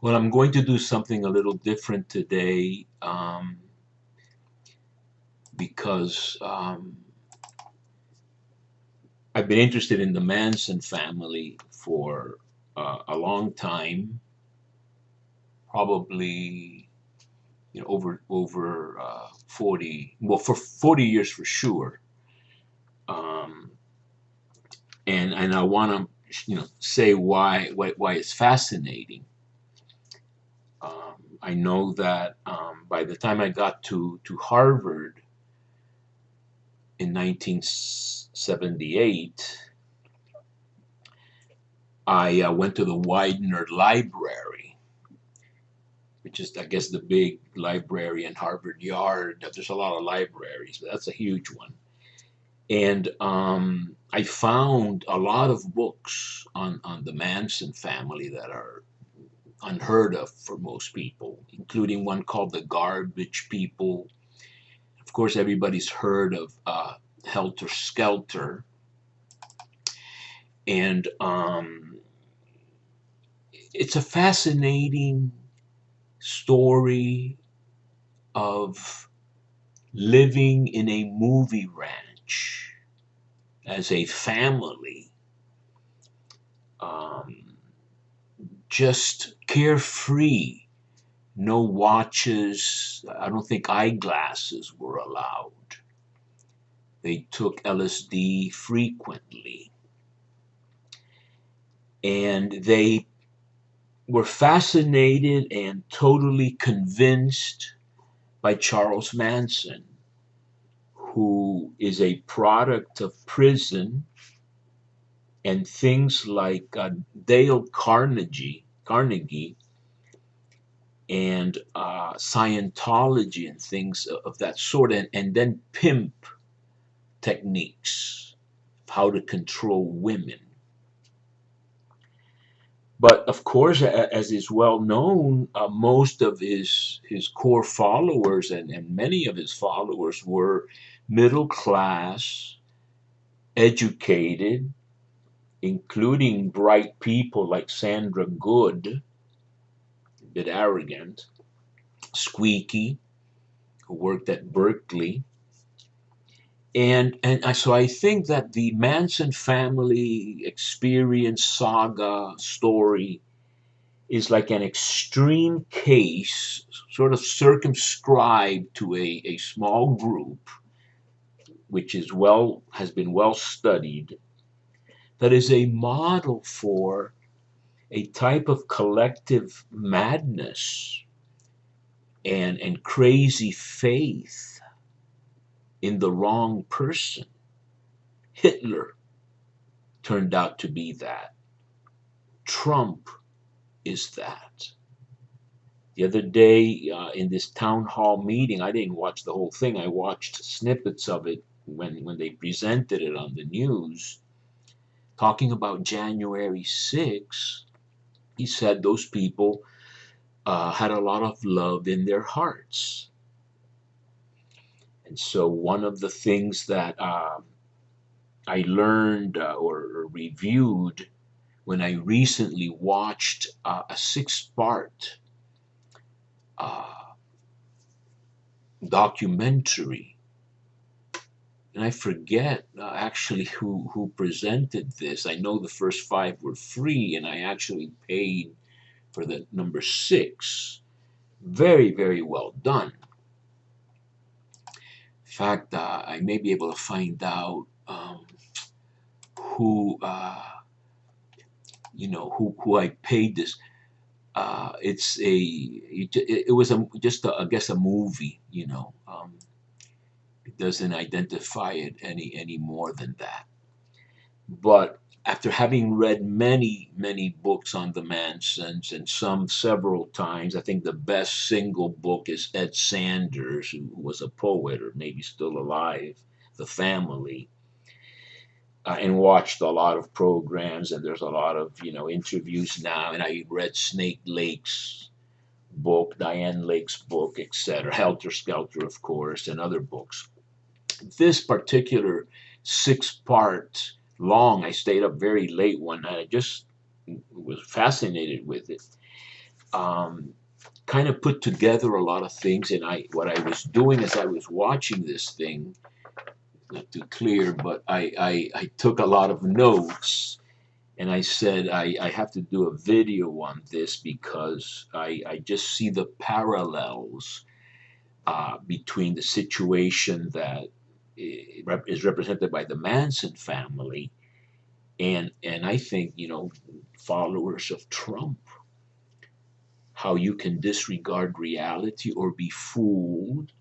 Well, I'm going to do something a little different today because I've been interested in the Manson family for a long time, probably over 40, well, for 40 years for sure. Um, and I want to say why it's fascinating. I know that by the time I got to Harvard in 1978, I went to the Widener Library, which is, I guess, the big library in Harvard Yard. There's a lot of libraries, but that's a huge one. And I found a lot of books on the Manson family that are unheard of for most people, including one called The Garbage People. Of course, everybody's heard of Helter Skelter. And it's a fascinating story of living in a movie ranch as a family, um, just carefree, no watches. I don't think eyeglasses were allowed. They took LSD frequently. And they were fascinated and totally convinced by Charles Manson, who is a product of prison and things like Dale Carnegie and Scientology and things of that sort, and then pimp techniques, how to control women. But of course, as is well known, most of his core followers and many of his followers were middle class, educated, including bright people like Sandra Good, a bit arrogant, Squeaky, who worked at Berkeley. So I think that the Manson family experience saga story is like an extreme case, sort of circumscribed to a small group, which has been well studied, that is a model for a type of collective madness and crazy faith in the wrong person. Hitler turned out to be that. Trump is that. The other day in this town hall meeting, I didn't watch the whole thing. I watched snippets of it when they presented it on the news, talking about January 6th. He said those people had a lot of love in their hearts. And so one of the things that I learned or reviewed when I recently watched a six-part uh, documentary, and I forget actually who presented this. I know the first five were free, and I actually paid for the number six. Very, very well done. In fact, I may be able to find out who who I paid this. It was just I guess a movie. It doesn't identify it any more than that. But after having read many books on the Mansons and some several times, I think the best single book is Ed Sanders, who was a poet or maybe still alive, The Family, and watched a lot of programs, and there's a lot of interviews now. And I read Snake Lake's book, Diane Lake's book, etc., Helter Skelter, of course, and other books. This particular six-part long, I stayed up very late one night. I just was fascinated with it. um, kind of put together a lot of things. And what I was doing as I was watching this thing, not too clear, but I took a lot of notes. And I said, I have to do a video on this because I just see the parallels between the situation that is represented by the Manson family and I think, followers of Trump, how you can disregard reality or be fooled.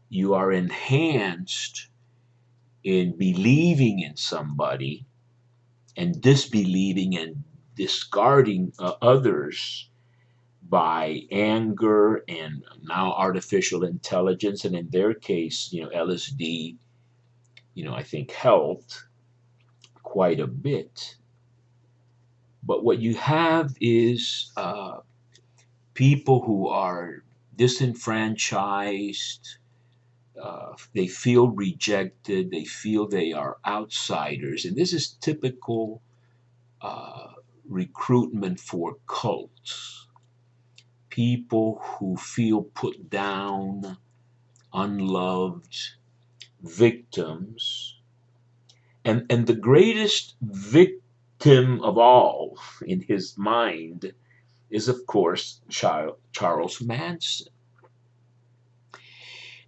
You are enhanced in believing in somebody and disbelieving and discarding others by anger and now artificial intelligence. And in their case, LSD, I think helped quite a bit. But what you have is people who are disenfranchised, they feel rejected, they feel they are outsiders. And this is typical uh, recruitment for cults. People who feel put down, unloved, victims. And the greatest victim of all in his mind is, of course, Charles Manson.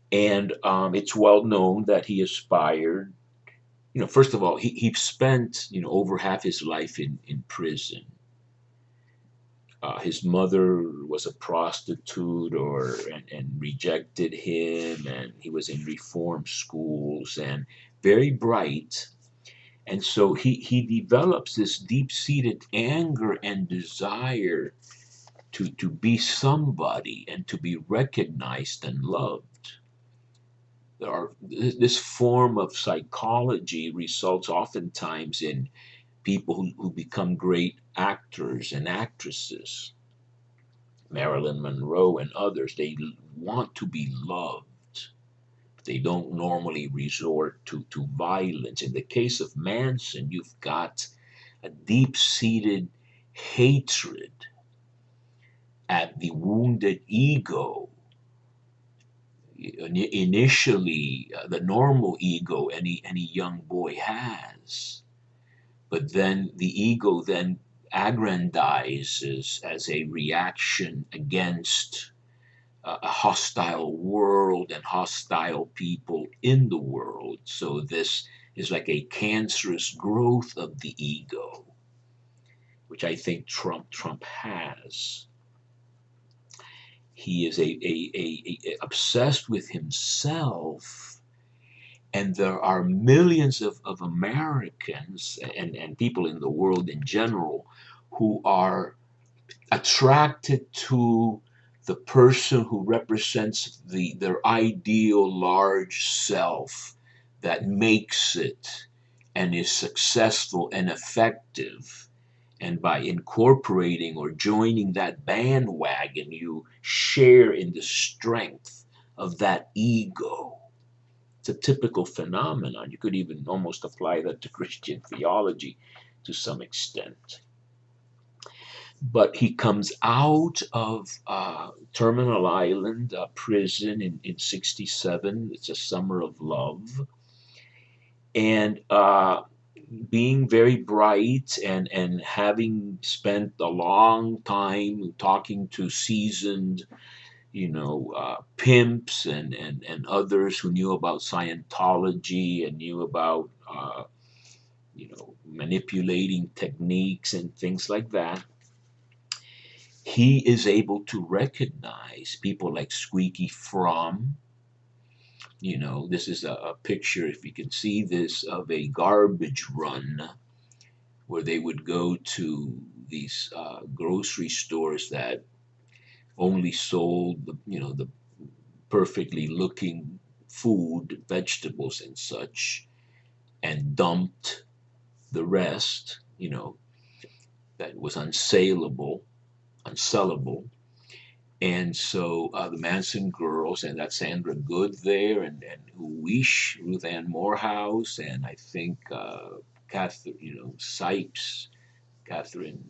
And it's well known that he aspired, first of all, he spent, over half his life in prison. His mother was a prostitute and rejected him, and he was in reform schools and very bright. And so he develops this deep seated anger and desire to be somebody and to be recognized and loved. This form of psychology results oftentimes in people who become great actors and actresses. Marilyn Monroe and others, they want to be loved. They don't normally resort to violence. In the case of Manson, you've got a deep seated hatred at the wounded ego. Initially, the normal ego any young boy has, but then the ego then aggrandizes as a reaction against a hostile world and hostile people in the world. So this is like a cancerous growth of the ego, which I think Trump has. He is obsessed with himself, and there are millions of Americans and people in the world in general who are attracted to the person who represents their ideal large self that makes it and is successful and effective. And by incorporating or joining that bandwagon, you share in the strength of that ego. It's a typical phenomenon. You could even almost apply that to Christian theology to some extent. But he comes out of Terminal Island prison in 67. It's a summer of love. And being very bright and having spent a long time talking to seasoned, pimps and others who knew about Scientology and knew about, manipulating techniques and things like that, he is able to recognize people like Squeaky Fromm. This is a picture, if you can see this, of a garbage run where they would go to these grocery stores that only sold the perfectly looking food, vegetables and such, and dumped the rest, that was unsellable. And so the Manson girls, and that's Sandra Good there, and Uish, Ruth Ann Morehouse, and I think Catherine, Sipes, Catherine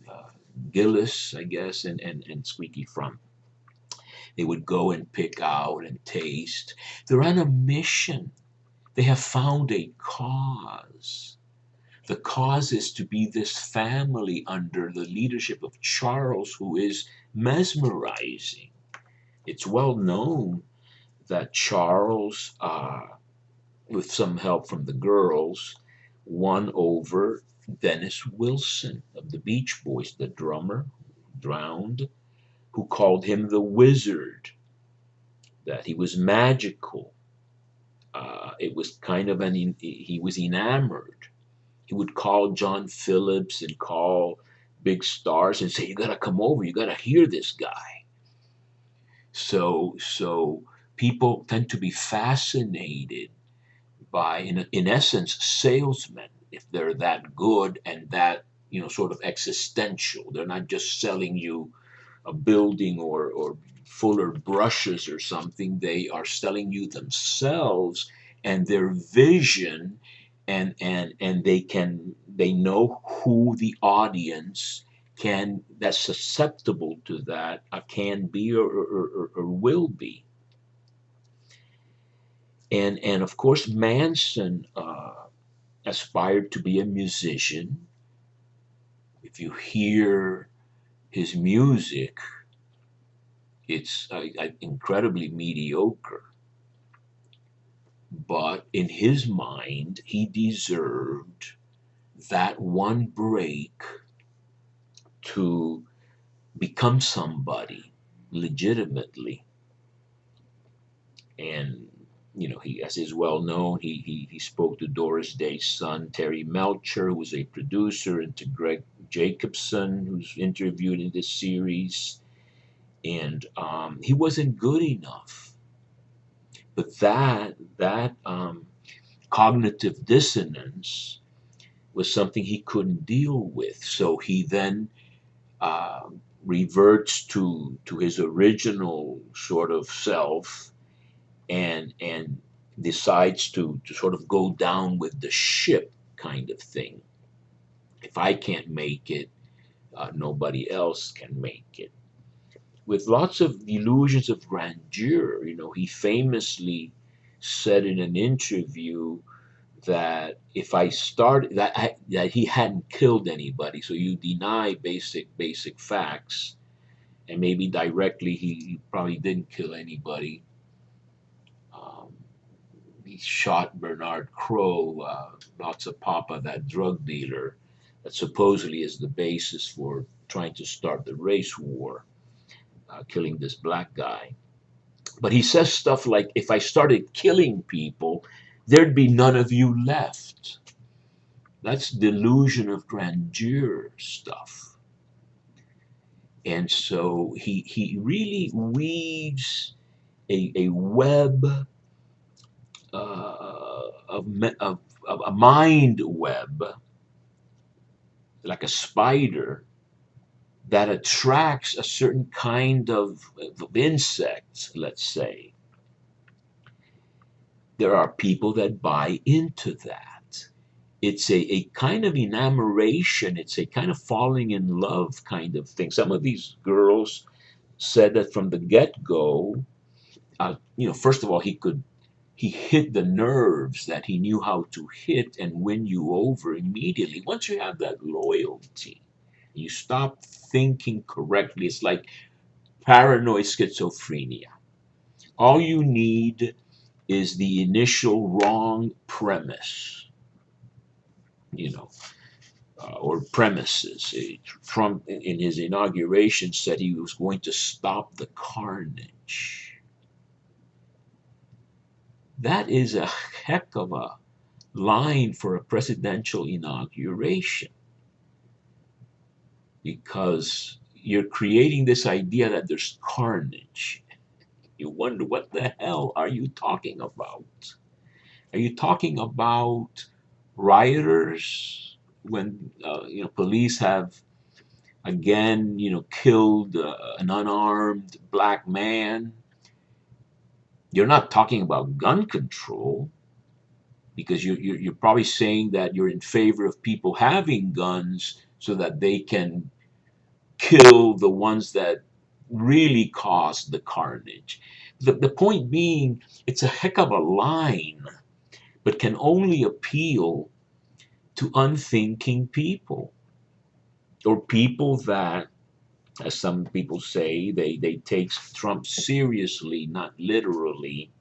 Gillis, I guess, and Squeaky Front. They would go and pick out and taste. They're on a mission. They have found a cause. The cause is to be this family under the leadership of Charles, who is mesmerizing. It's well known that Charles, with some help from the girls, won over Dennis Wilson of the Beach Boys, the drummer, drowned, who called him the wizard, that he was magical. It was kind of he was enamored. He would call John Phillips and call big stars and say, "You got to come over. You got to hear this guy." So people tend to be fascinated by, in essence, salesmen, if they're that good and that, sort of existential. They're not just selling you a building or fuller brushes or something. They are selling you themselves and their vision, and they know who the audience can that's susceptible to that can be or will be. And of course Manson aspired to be a musician. If you hear his music, it's incredibly mediocre. But in his mind, he deserved that one break to become somebody legitimately. And he, as is well known, he spoke to Doris Day's son Terry Melcher, who was a producer, and to Greg Jacobson, who's interviewed in this series. And he wasn't good enough. But that cognitive dissonance was something he couldn't deal with. So he then uh, reverts to his original sort of self, and decides to sort of go down with the ship kind of thing. If I can't make it, nobody else can make it. With lots of illusions of grandeur, he famously said in an interview that if I started that he hadn't killed anybody. So you deny basic facts, and maybe directly he probably didn't kill anybody. Um, he shot Bernard Crow, lots of Papa, that drug dealer, that supposedly is the basis for trying to start the race war, killing this black guy. But he says stuff like, if I started killing people, there'd be none of you left. That's delusion of grandeur stuff. And so he really weaves a web, of a mind web, like a spider, that attracts a certain kind of insects, let's say. There are people that buy into that. It's a kind of enamoration, it's a kind of falling in love kind of thing. Some of these girls said that from the get-go, first of all, he hit the nerves, that he knew how to hit and win you over immediately. Once you have that loyalty, you stop thinking correctly. It's like paranoid schizophrenia. All you need is the initial wrong premise, you know, or premises. Trump, in his inauguration, said he was going to stop the carnage. That is a heck of a line for a presidential inauguration, because you're creating this idea that there's carnage. You wonder, what the hell are you talking about? Are you talking about rioters when police have again killed an unarmed black man? You're not talking about gun control, because you're probably saying that you're in favor of people having guns so that they can kill the ones that really caused the carnage. The point being, it's a heck of a line, but can only appeal to unthinking people, or people that, as some people say, they take Trump seriously, not literally.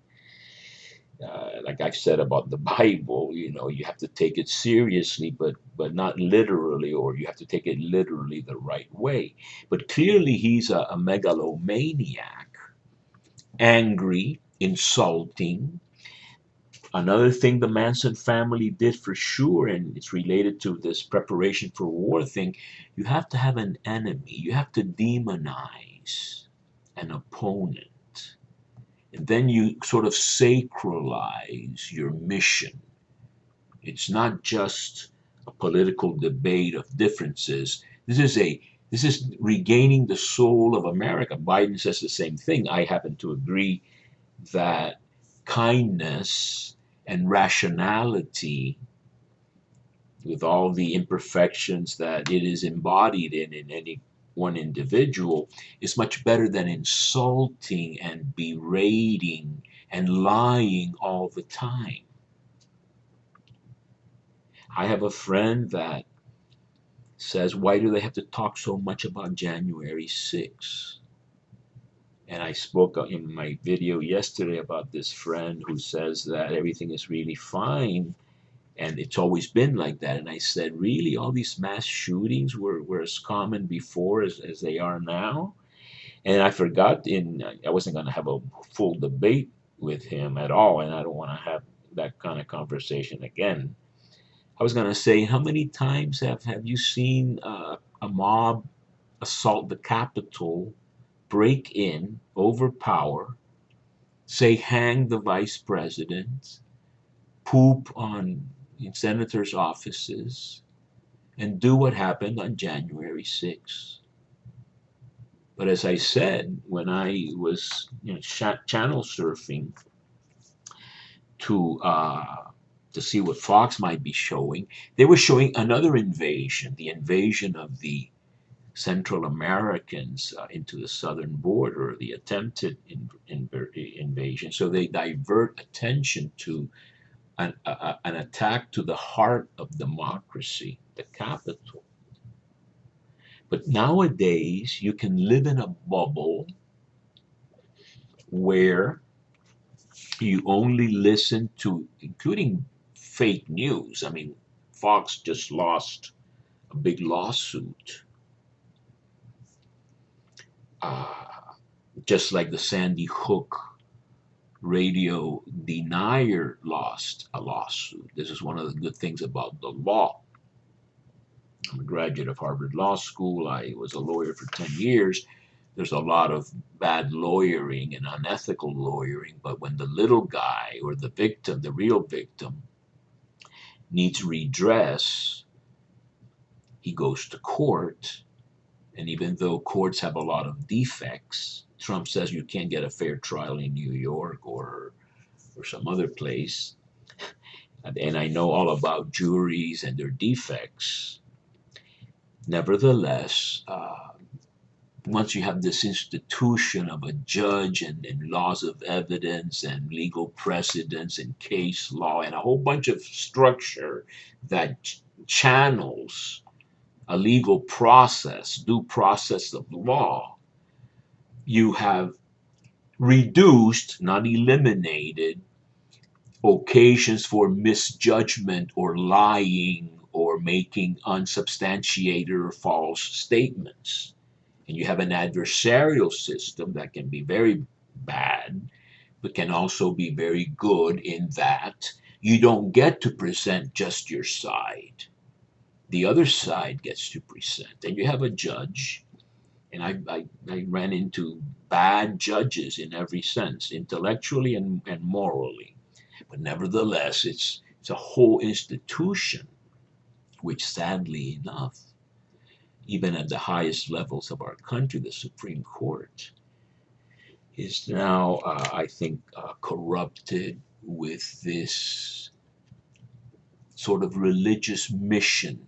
Like I've said about the Bible, you have to take it seriously, but not literally, or you have to take it literally the right way. But clearly, he's a megalomaniac, angry, insulting. Another thing the Manson family did for sure, and it's related to this preparation for war thing, you have to have an enemy. You have to demonize an opponent. And then you sort of sacralize your mission. It's not just a political debate of differences. This is regaining the soul of America. Biden says the same thing. I happen to agree that kindness and rationality, with all the imperfections that it is embodied in any one individual, is much better than insulting and berating and lying all the time. I have a friend that says, why do they have to talk so much about January 6th? And I spoke in my video yesterday about this friend who says that everything is really fine and it's always been like that. And I said, really, all these mass shootings were as common before as they are now? And I forgot, I wasn't going to have a full debate with him at all, and I don't want to have that kind of conversation again. I was going to say, how many times have you seen a mob assault the Capitol, break in, overpower, say hang the vice president, poop on senators' offices, and do what happened on January 6th? But as I said, when I was channel surfing to to see what Fox might be showing, they were showing another invasion, the invasion of the Central Americans into the southern border, the attempted invasion. So they divert attention to an attack to the heart of democracy, the Capitol. But nowadays, you can live in a bubble where you only listen to, including fake news. I mean, Fox just lost a big lawsuit, just like the Sandy Hook radio denier lost a lawsuit. This is one of the good things about the law. I'm a graduate of Harvard Law School. I was a lawyer for 10 years. There's a lot of bad lawyering and unethical lawyering, but when the little guy or the victim, the real victim, needs redress, he goes to court. And even though courts have a lot of defects, Trump says you can't get a fair trial in New York or some other place. And I know all about juries and their defects. Nevertheless, once you have this institution of a judge and laws of evidence and legal precedents and case law and a whole bunch of structure that channels a legal process, due process of law, you have reduced, not eliminated, occasions for misjudgment or lying or making unsubstantiated or false statements. And you have an adversarial system that can be very bad, but can also be very good in that you don't get to present just your side. The other side gets to present. And you have a judge, and I ran into bad judges in every sense, intellectually and morally. But nevertheless, it's a whole institution, which sadly enough, even at the highest levels of our country, the Supreme Court, is now, I think, corrupted with this sort of religious mission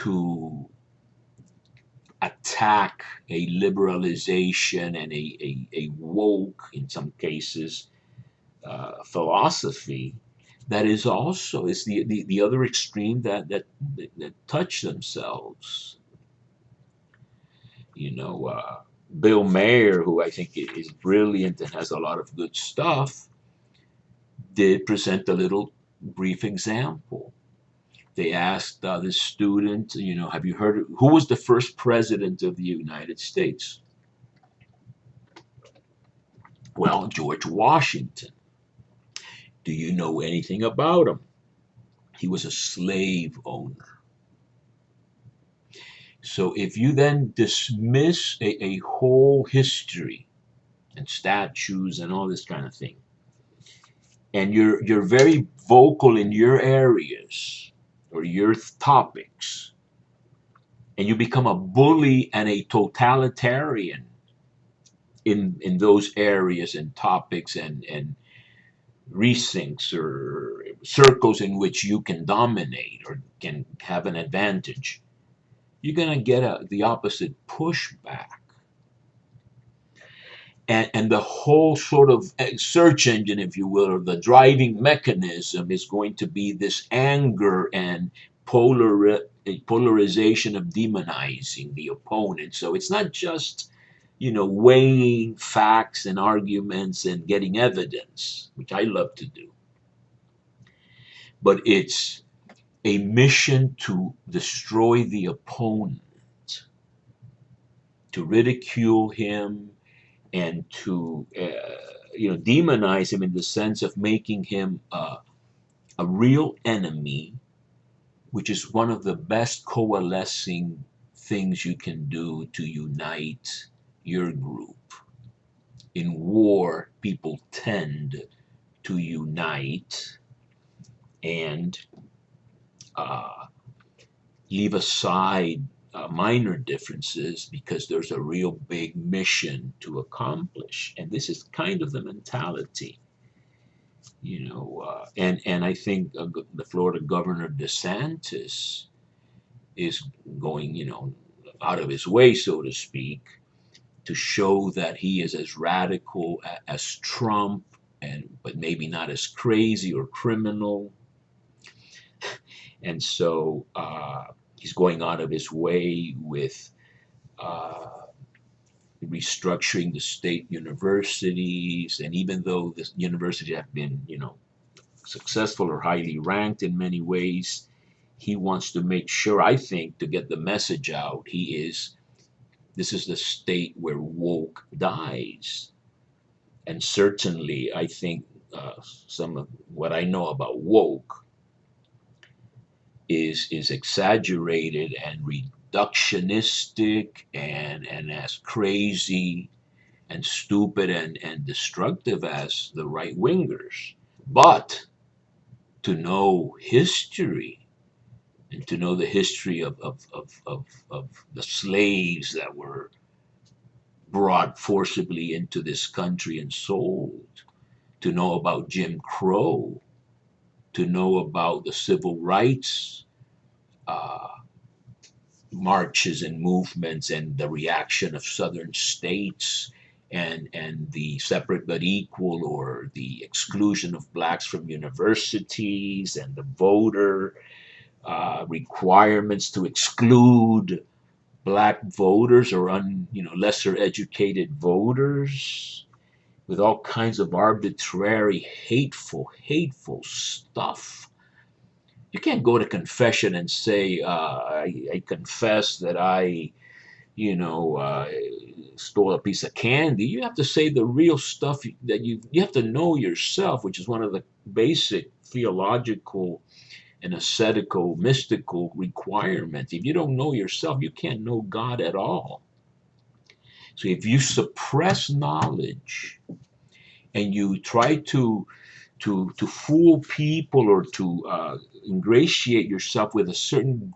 to attack a liberalization and a woke, in some cases, philosophy that is also is the other extreme that touch themselves. You know, Bill Mayer, who I think is brilliant and has a lot of good stuff, did present a little brief example. They asked this student, you know, have you heard of, who was the first president of the United States? Well, George Washington. Do you know anything about him? He was a slave owner. So if you then dismiss a whole history and statues and all this kind of thing, and you're very vocal in your areas or your topics, and you become a bully and a totalitarian in those areas and topics and precincts or circles in which you can dominate or can have an advantage, you're going to get the opposite pushback. And the whole sort of search engine, if you will, or the driving mechanism is going to be this anger and polarization of demonizing the opponent. So it's not just, you know, weighing facts and arguments and getting evidence, which I love to do, but it's a mission to destroy the opponent, to ridicule him, and to you know, demonize him in the sense of making him a real enemy, which is one of the best coalescing things you can do to unite your group. In war, people tend to unite and uh, leave aside minor differences because there's a real big mission to accomplish. And this is kind of the mentality, you know. And I think the Florida Governor DeSantis is going, you know, out of his way, so to speak, to show that he is as radical as Trump, and but maybe not as crazy or criminal. And so he's going out of his way with uh, restructuring the state universities. And even though the universities have been, you know, successful or highly ranked in many ways, he wants to make sure, I think, to get the message out, this is the state where woke dies. And certainly, I think some of what I know about woke is exaggerated and reductionistic and as crazy and stupid and destructive as the right wingers. But to know history and to know the history of the slaves that were brought forcibly into this country and sold, to know about Jim Crow, to know about the civil rights uh, marches and movements and the reaction of southern states and the separate but equal or the exclusion of blacks from universities and the voter requirements to exclude black voters or you know, lesser educated voters with all kinds of arbitrary hateful stuff. You can't go to confession and say, I confess that I, you know, stole a piece of candy. You have to say the real stuff that you have to know yourself, which is one of the basic theological and ascetical, mystical requirements. If you don't know yourself, you can't know God at all. So if you suppress knowledge and you try to fool people or to ingratiate yourself with a certain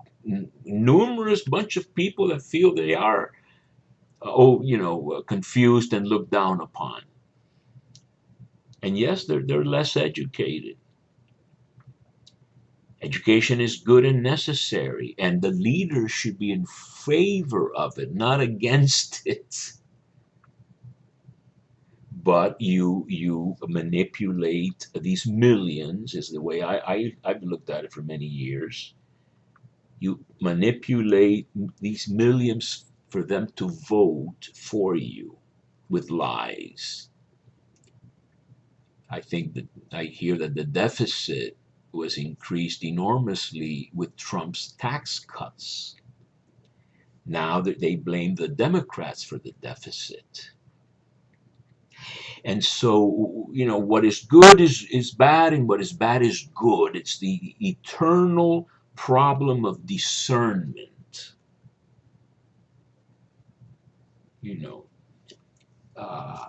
numerous bunch of people that feel they are confused and looked down upon. And yes, they're less educated. Education is good and necessary, and the leaders should be in favor of it, not against it. But you manipulate these millions, is the way I've looked at it for many years. You manipulate these millions for them to vote for you with lies. I think that I hear that the deficit was increased enormously with Trump's tax cuts. Now that they blame the Democrats for the deficit. And so, what is good is bad, and what is bad is good. It's the eternal problem of discernment. You know, uh,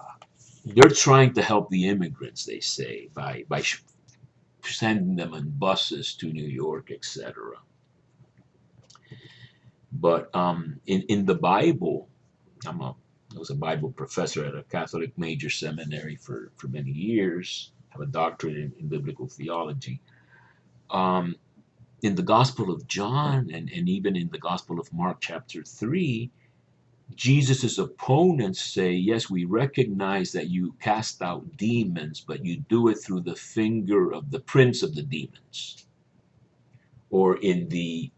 they're trying to help the immigrants, they say, by sending them on buses to New York, etc. But in the Bible, I was a Bible professor at a Catholic major seminary for many years. I have a doctorate in biblical theology. Um, in the Gospel of John and even in the Gospel of Mark, chapter 3, Jesus' opponents say, yes, we recognize that you cast out demons, but you do it through the finger of the prince of the demons. Or in the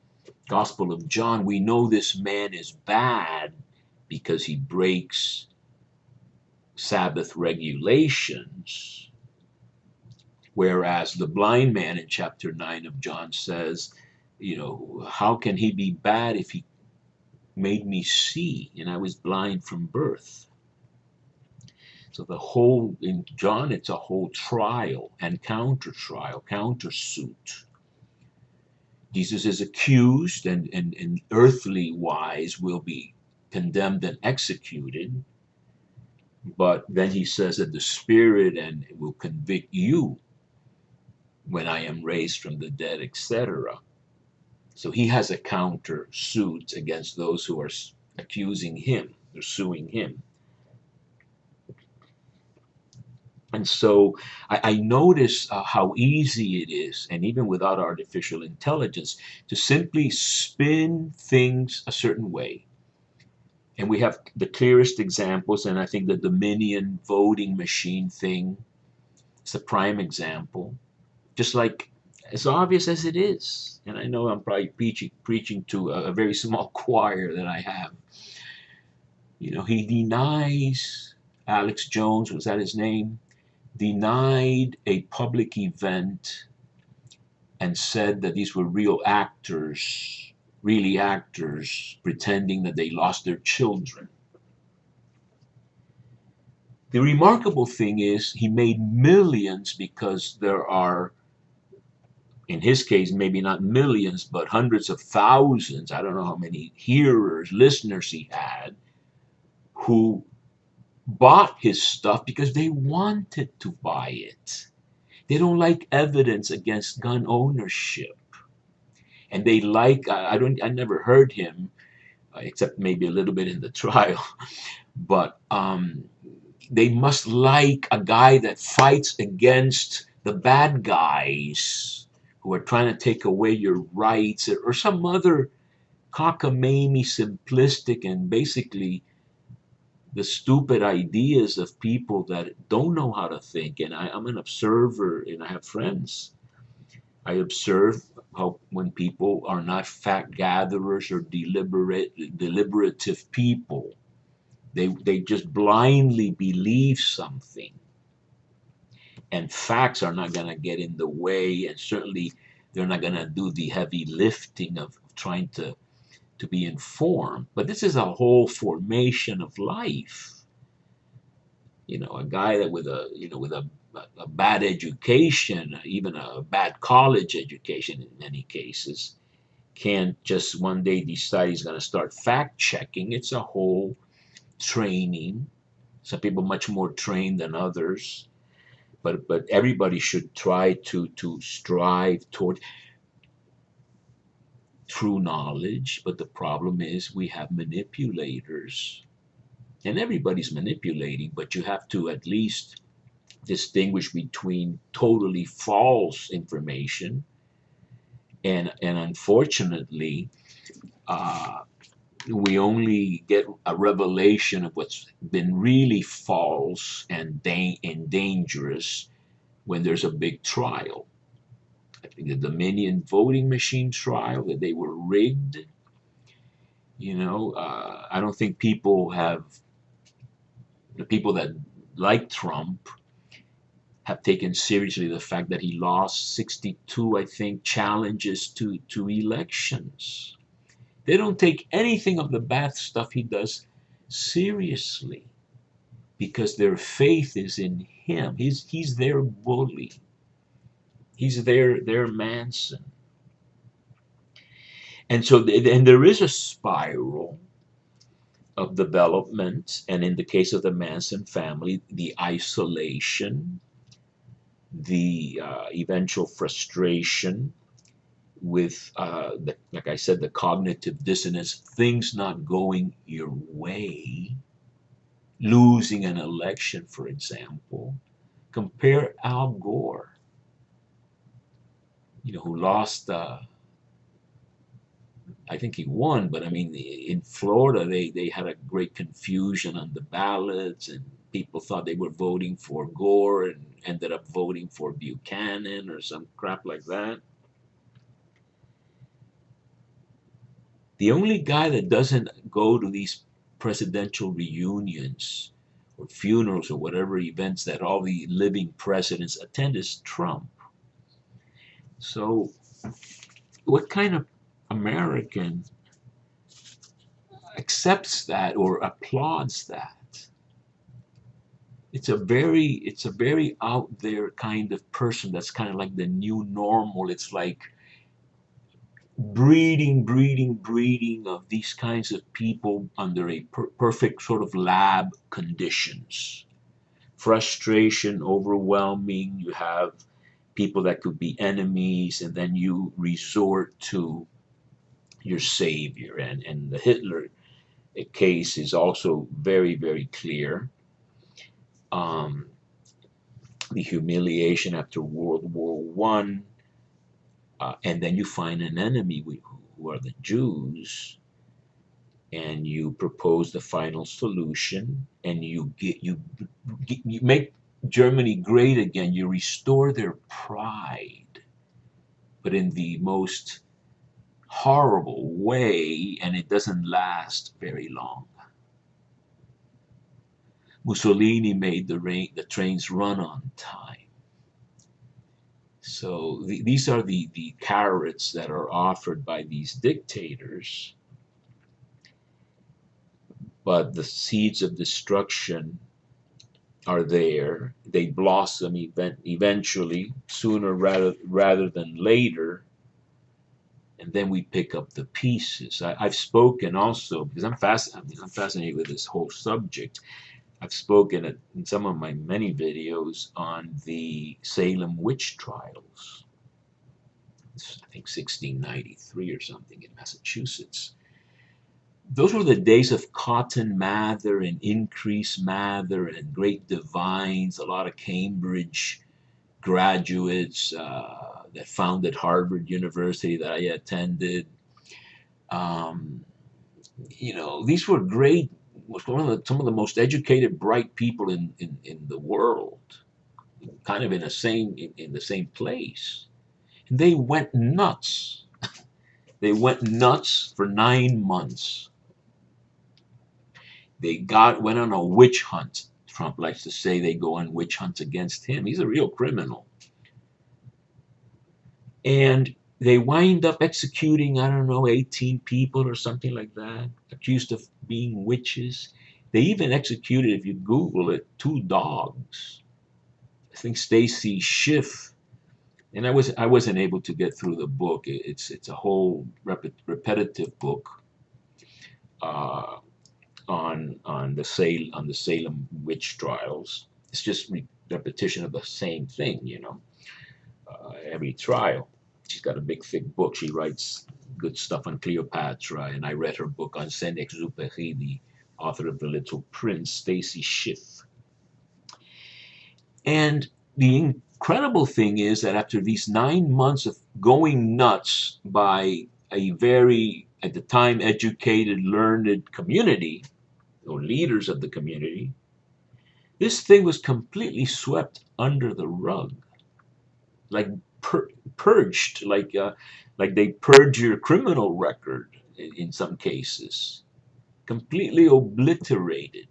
Gospel of John, we know this man is bad because he breaks Sabbath regulations. Whereas the blind man in chapter 9 of John says, how can he be bad if he made me see and I was blind from birth? So in John, it's a whole trial and counter trial, countersuit. Jesus is accused and earthly wise will be condemned and executed. But then he says that the Spirit and will convict you when I am raised from the dead, etc. So he has a counter suit against those who are accusing him, they're suing him. And so I notice how easy it is, and even without artificial intelligence, to simply spin things a certain way. And we have the clearest examples, and I think the Dominion voting machine thing is a prime example. Just like as obvious as it is, and I know I'm probably preaching to a very small choir that I have. He denies, Alex Jones, was that his name? Denied a public event and said that these were really actors pretending that they lost their children. The remarkable thing is he made millions because there are, in his case, maybe not millions, but hundreds of thousands, I don't know how many hearers, listeners he had, who bought his stuff because they wanted to buy it. They don't like evidence against gun ownership. And they like, I never heard him, except maybe a little bit in the trial, but they must like a guy that fights against the bad guys who are trying to take away your rights, or some other cockamamie, simplistic, and basically the stupid ideas of people that don't know how to think. And I'm an observer, and I have friends. I observe how when people are not fact gatherers or deliberative people, they just blindly believe something, and facts are not going to get in the way, and certainly they're not going to do the heavy lifting of trying to be informed. But this is a whole formation of life. A guy that with a bad education, even a bad college education in many cases, can't just one day decide he's going to start fact checking. It's a whole training. Some people much more trained than others, but everybody should try to strive toward true knowledge. But the problem is we have manipulators, and everybody's manipulating, but you have to at least distinguish between totally false information And unfortunately, uh, we only get a revelation of what's been really false and dangerous when there's a big trial. I think the Dominion voting machine trial, that they were rigged. I don't think the people that like Trump have taken seriously the fact that he lost 62, I think, challenges to elections. They don't take anything of the bad stuff he does seriously because their faith is in him. He's their bully. He's their Manson. And there is a spiral of development, and in the case of the Manson family, the isolation, the eventual frustration with, like I said, the cognitive dissonance, things not going your way, losing an election, for example. Compare Al Gore, who lost. I think he won, but I mean, in Florida, they had a great confusion on the ballots, and people thought they were voting for Gore and ended up voting for Buchanan or some crap like that. The only guy that doesn't go to these presidential reunions or funerals or whatever events that all the living presidents attend is Trump. So, what kind of American accepts that or applauds that? It's a very out there kind of person that's kind of like the new normal. It's like breeding of these kinds of people under a perfect sort of lab conditions. Frustration, overwhelming. You have people that could be enemies, and then you resort to your savior. And the Hitler case is also very, very clear. Um, the humiliation after World War One, and then you find an enemy who are the Jews, and you propose the final solution, and you make Germany great again. You restore their pride, but in the most horrible way, and it doesn't last very long. Mussolini made the trains run on time. So these are the carrots that are offered by these dictators, but the seeds of destruction are there. They blossom eventually, sooner rather than later, and then we pick up the pieces. I've spoken also because I'm fascinated with this whole subject. I've spoken in some of my many videos on the Salem witch trials. It's, I think 1693 or something in Massachusetts. Those were the days of Cotton Mather and Increase Mather and great divines, a lot of Cambridge graduates that founded Harvard University that I attended. Um, these were great, was some of the most educated, bright people in the world, kind of in the same place. And they went nuts. They went nuts for 9 months. Went on a witch hunt. Trump likes to say they go on witch hunts against him. He's a real criminal. And they wind up executing, I don't know, 18 people or something like that, accused of being witches. They even executed, if you Google it, 2 dogs. I think Stacy Schiff, and I wasn't able to get through the book. It's a whole repetitive book uh, on the Salem witch trials. It's just repetition of the same thing, every trial. She's got a big thick book. She writes good stuff on Cleopatra, and I read her book on Saint-Exupéry, the author of The Little Prince, Stacy Schiff. And the incredible thing is that after these 9 months of going nuts by a very, at the time, educated, learned community, or leaders of the community, this thing was completely swept under the rug, like purged, like they purge your criminal record in some cases, completely obliterated.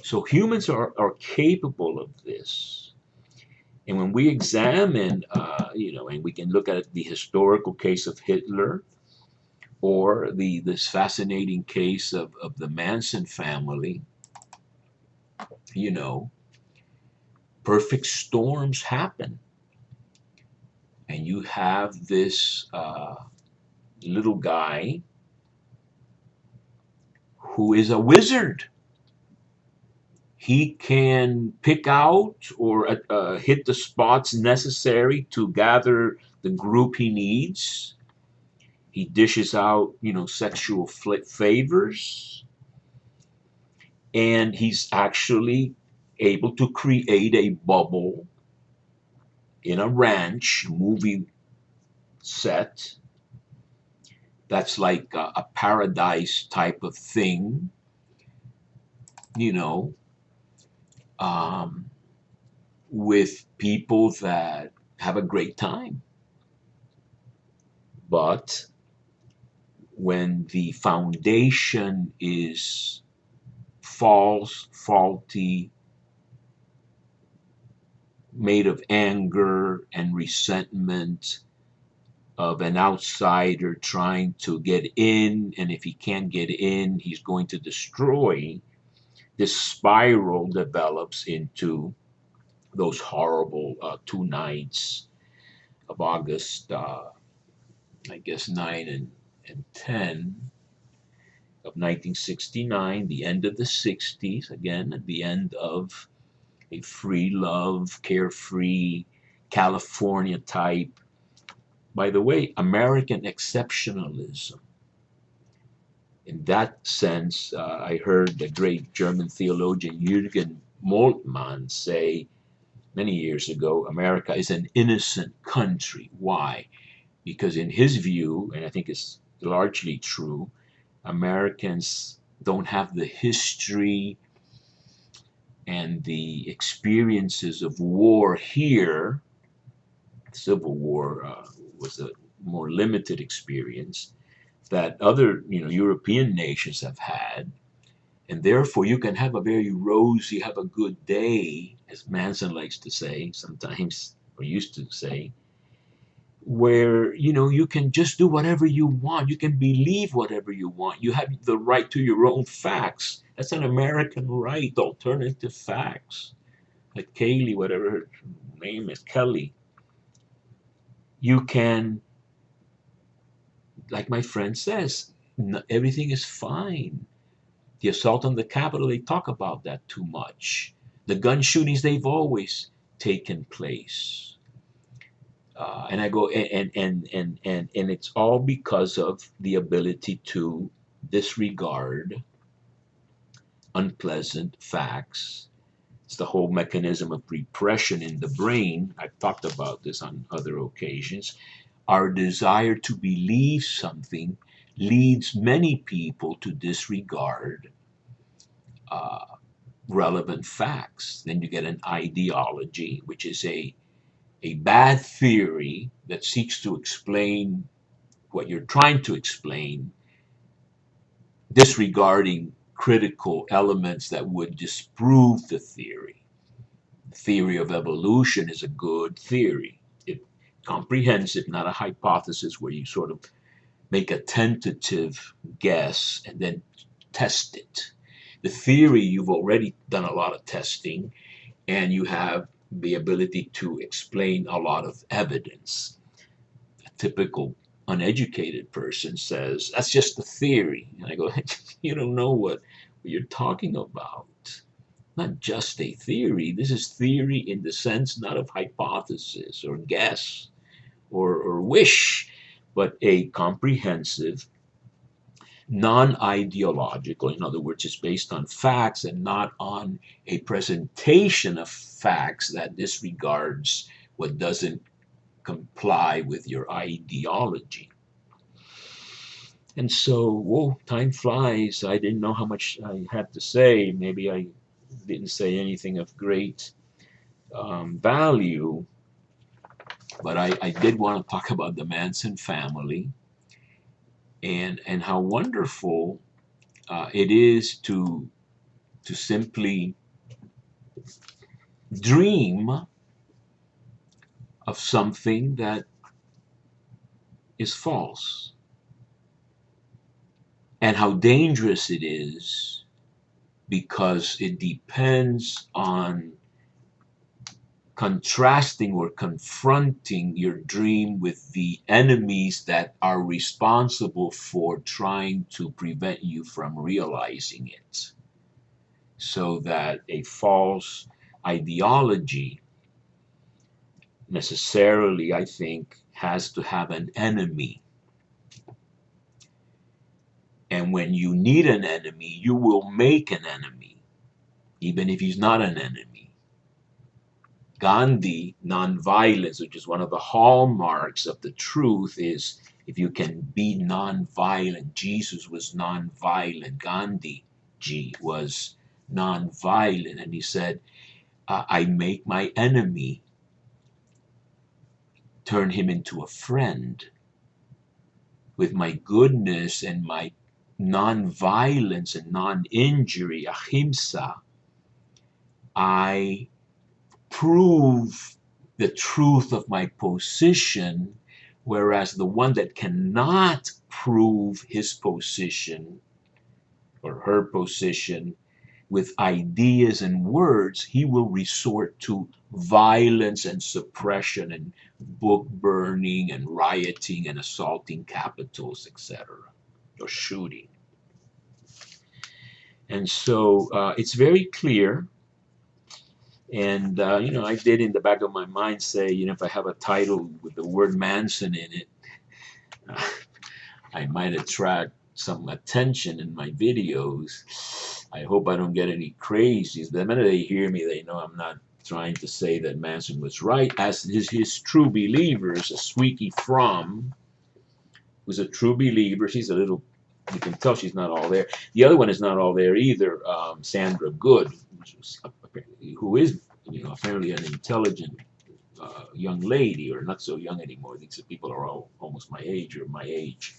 So humans are capable of this. And when we examine, and we can look at the historical case of Hitler, or this fascinating case of the Manson family, you know, perfect storms happen. And you have this little guy who is a wizard. He can pick out or hit the spots necessary to gather the group he needs. He dishes out, sexual favors, and he's actually able to create a bubble in a ranch movie set that's like a paradise type of thing, you know, um, with people that have a great time. But when the foundation is false, faulty, made of anger and resentment of an outsider trying to get in, and if he can't get in, he's going to destroy, this spiral develops into those horrible 2 nights of August, I guess 9 and 10 of 1969, the end of the 60s, again, at the end of a free love, carefree, California type, by the way, American exceptionalism. In that sense, I heard the great German theologian Jürgen Moltmann say many years ago, America is an innocent country. Why? Because in his view, and I think it's largely true, Americans don't have the history and the experiences of war here. Civil War was a more limited experience that other, European nations have had, and therefore you can have a very rosy, have a good day, as Manson likes to say sometimes, or used to say, where you can just do whatever you want, you can believe whatever you want, you have the right to your own facts. That's an American right, alternative facts. Like Kaylee, whatever her name is, Kelly, you can, like my friend says, everything is fine. The assault on the Capitol, they talk about that too much. The gun shootings, they've always taken place. And I go, and it's all because of the ability to disregard unpleasant facts. It's the whole mechanism of repression in the brain. I've talked about this on other occasions. Our desire to believe something leads many people to disregard uh, relevant facts. Then you get an ideology, which is a bad theory that seeks to explain what you're trying to explain, disregarding critical elements that would disprove the theory. The theory of evolution is a good theory. It's comprehensive, not a hypothesis where you sort of make a tentative guess and then test it. The theory, you've already done a lot of testing, and you have the ability to explain a lot of evidence. A typical uneducated person says, that's just a theory. And I go, you don't know what you're talking about. Not just a theory. This is theory in the sense not of hypothesis or guess or wish, but a comprehensive non-ideological. In other words, it's based on facts and not on a presentation of facts that disregards what doesn't comply with your ideology. And so, whoa, time flies. I didn't know how much I had to say. Maybe I didn't say anything of great value, but I did want to talk about the Manson family and how wonderful it is to simply dream of something that is false, and how dangerous it is because it depends on contrasting or confronting your dream with the enemies that are responsible for trying to prevent you from realizing it. So that a false ideology necessarily, I think, has to have an enemy. And when you need an enemy, you will make an enemy, even if he's not an enemy. Gandhi, nonviolence, which is one of the hallmarks of the truth, is if you can be nonviolent. Jesus was nonviolent. Gandhi G was nonviolent. And he said, I make my enemy, turn him into a friend. With my goodness and my non-violence and non-injury, ahimsa, I prove the truth of my position, whereas the one that cannot prove his position or her position with ideas and words, he will resort to violence and suppression and book burning and rioting and assaulting capitals, etc., or shooting. And so it's very clear. And, I did in the back of my mind say, if I have a title with the word Manson in it, I might attract some attention in my videos. I hope I don't get any crazies. The minute they hear me, they know I'm not trying to say that Manson was right. As his true believers, a Sweetie Fromm, who's a true believer, she's a little, you can tell she's not all there. The other one is not all there either, Sandra Good, who is, apparently an intelligent young lady, or not so young anymore. These people are all almost my age or my age.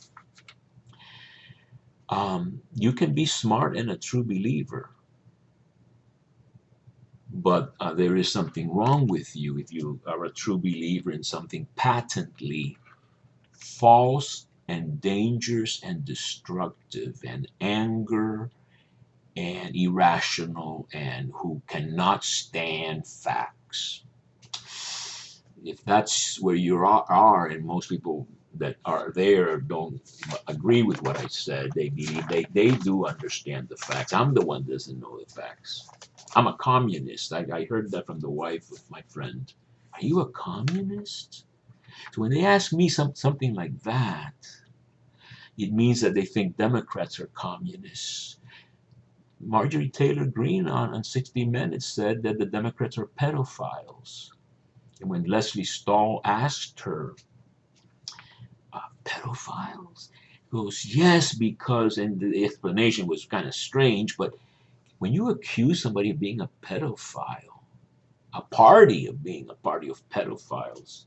You can be smart and a true believer, but there is something wrong with you if you are a true believer in something patently false and dangerous and destructive and anger and irrational and who cannot stand facts. If that's where you are, and most people that are there don't agree with what I said, they believe they do understand the facts. I'm the one that doesn't know the facts. I'm a communist. I heard that from the wife of my friend. Are you a communist? So when they ask me something like that, it means that they think Democrats are communists. Marjorie Taylor Greene on 60 Minutes said that the Democrats are pedophiles. And when Leslie Stahl asked her, pedophiles? She goes, yes, because, and the explanation was kind of strange, but when you accuse somebody of being a pedophile, a party of being a party of pedophiles,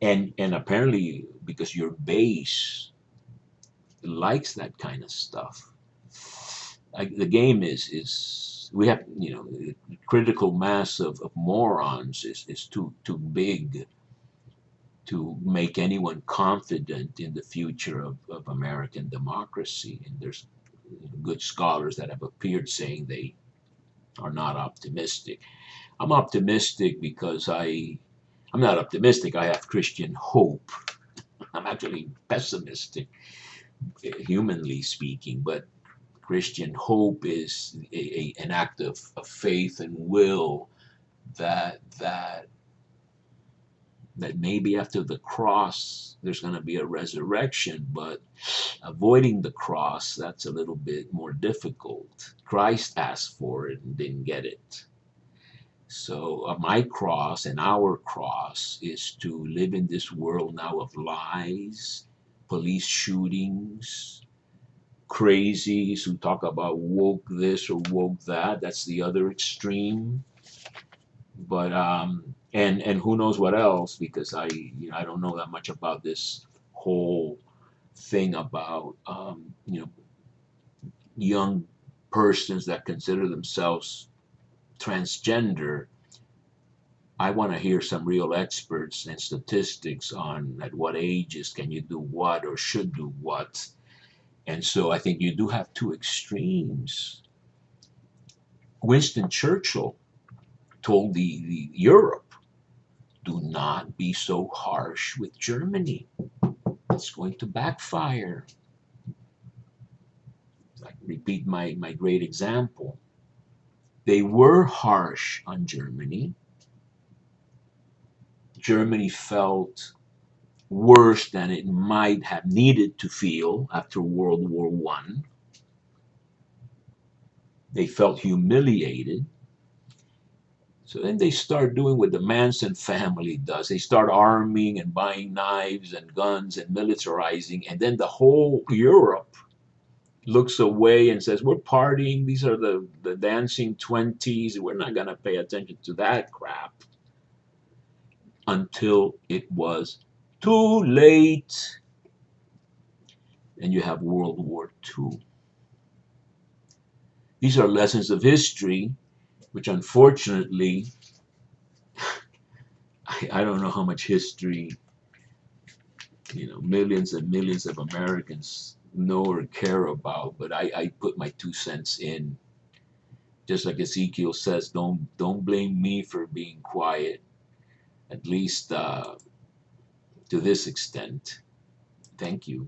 and apparently because your base likes that kind of stuff, the game is we have, the critical mass of morons is too big to make anyone confident in the future of American democracy. And there's good scholars that have appeared saying they are not optimistic. I'm optimistic because I'm not optimistic. I have Christian hope. I'm actually pessimistic, humanly speaking, but Christian hope is an act of faith and will that that maybe after the cross there's going to be a resurrection, but avoiding the cross, that's a little bit more difficult. Christ asked for it and didn't get it. So my cross and our cross is to live in this world now of lies, police shootings, crazies who talk about woke this or woke that. That's the other extreme. But and who knows what else, because I don't know that much about this whole thing about young persons that consider themselves transgender. I want to hear some real experts and statistics on at what ages can you do what or should do what. And so I think you do have two extremes. Winston Churchill told the Europe, do not be so harsh with Germany. It's going to backfire. I repeat my great example. They were harsh on Germany. Germany felt worse than it might have needed to feel after World War I. They felt humiliated. So then they start doing what the Manson family does. They start arming and buying knives and guns and militarizing. And then the whole Europe looks away and says, we're partying. These are the dancing 20s. We're not going to pay attention to that crap, until it was too late. And you have World War II. These are lessons of history, which unfortunately, I don't know how much history, millions and millions of Americans know or care about, but I put my 2 cents in. Just like Ezekiel says, don't blame me for being quiet, at least to this extent. Thank you.